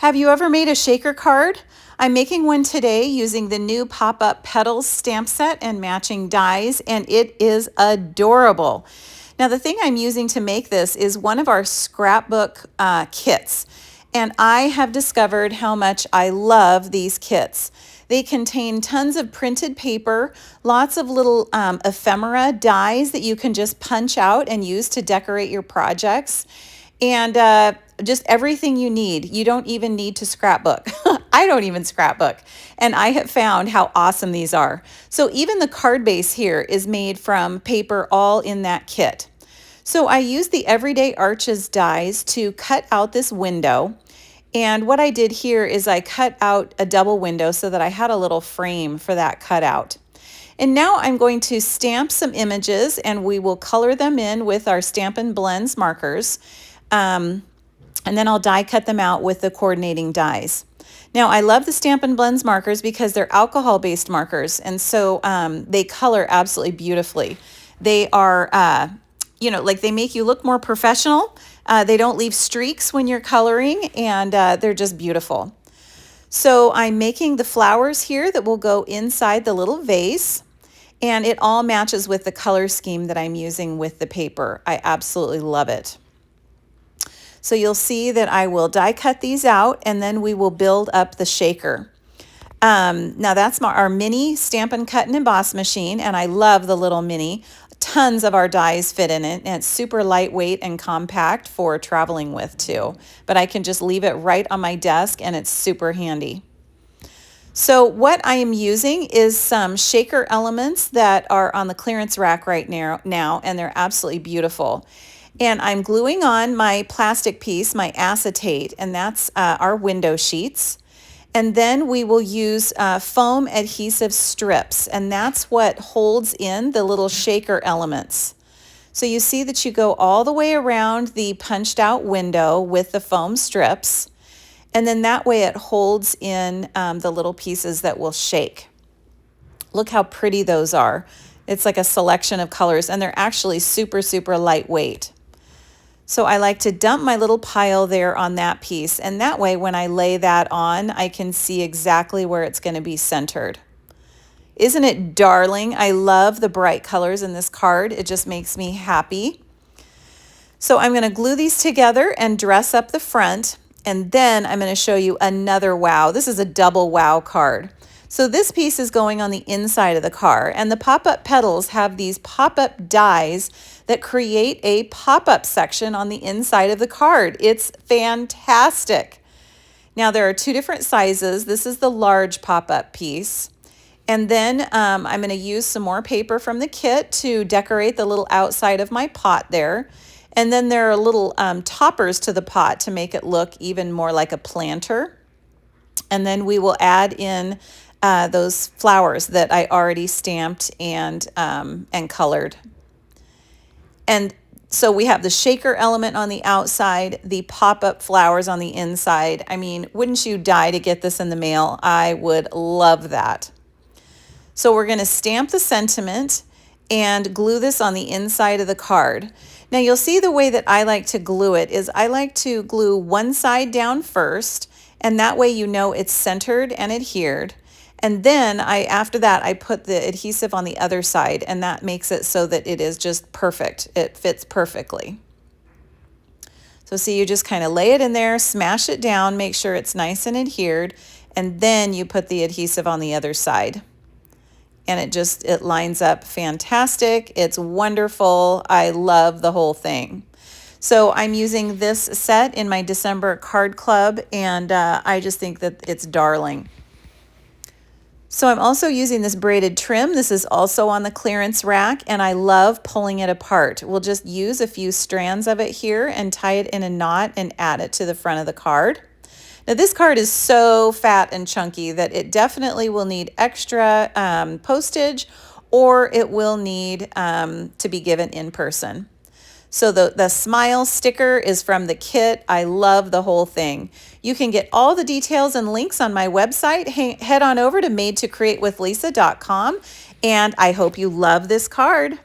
Have you ever made a shaker card? I'm making one today using the new Pop-Up Petals stamp set and matching dies, and it is adorable. Now, the thing I'm using to make this is one of our scrapbook kits, and I have discovered how much I love these kits. They contain tons of printed paper, lots of little ephemera dies that you can just punch out and use to decorate your projects, and just everything you need. You don't even need to scrapbook. I don't even scrapbook. And I have found how awesome these are. So even the card base here is made from paper all in that kit. So I used the Everyday Arches dies to cut out this window. And what I did here is I cut out a double window so that I had a little frame for that cutout. And now I'm going to stamp some images and we will color them in with our Stampin' Blends markers. And then I'll die cut them out with the coordinating dies. Now, I love the Stampin' Blends markers because they're alcohol-based markers, and so they color absolutely beautifully. They are, like they make you look more professional. They don't leave streaks when you're coloring, and they're just beautiful. So I'm making the flowers here that will go inside the little vase, and it all matches with the color scheme that I'm using with the paper. I absolutely love it. So you'll see that I will die cut these out and then we will build up the shaker. Now that's our mini Stampin' Cut and Emboss machine, and I love the little mini. Tons of our dies fit in it, and it's super lightweight and compact for traveling with too. But I can just leave it right on my desk and it's super handy. So what I am using is some shaker elements that are on the clearance rack right now, and they're absolutely beautiful. And I'm gluing on my plastic piece, my acetate, and that's our window sheets. And then we will use foam adhesive strips, and that's what holds in the little shaker elements. So you see that you go all the way around the punched out window with the foam strips, and then that way it holds in the little pieces that will shake. Look how pretty those are. It's like a selection of colors, and they're actually super, super lightweight. So I like to dump my little pile there on that piece, and that way when I lay that on, I can see exactly where it's going to be centered. Isn't it darling? I love the bright colors in this card. It just makes me happy. So I'm going to glue these together and dress up the front, and then I'm going to show you another wow. This is a double wow card. So this piece is going on the inside of the card, and the Pop-Up Petals have these pop-up dies that create a pop-up section on the inside of the card. It's fantastic. Now there are two different sizes. This is the large pop-up piece. And then I'm going to use some more paper from the kit to decorate the little outside of my pot there. And then there are little toppers to the pot to make it look even more like a planter. And then we will add in those flowers that I already stamped and colored. And so we have the shaker element on the outside, the pop-up flowers on the inside. I mean, wouldn't you die to get this in the mail? I would love that. So we're going to stamp the sentiment and glue this on the inside of the card. Now you'll see the way that I like to glue it is I like to glue one side down first, and that way you know it's centered and adhered. And then after that, I put the adhesive on the other side, and that makes it so that it is just perfect. It fits perfectly. So see, you just kind of lay it in there, smash it down, make sure it's nice and adhered, and then you put the adhesive on the other side. And it lines up fantastic. It's wonderful. I love the whole thing. So I'm using this set in my December card club, and I just think that it's darling. So I'm also using this braided trim. This is also on the clearance rack, and I love pulling it apart. We'll just use a few strands of it here and tie it in a knot and add it to the front of the card. Now this card is so fat and chunky that it definitely will need extra postage, or it will need to be given in person. So the smile sticker is from the kit. I love the whole thing. You can get all the details and links on my website. Head on over to madetocreatewithlisa.com, and I hope you love this card.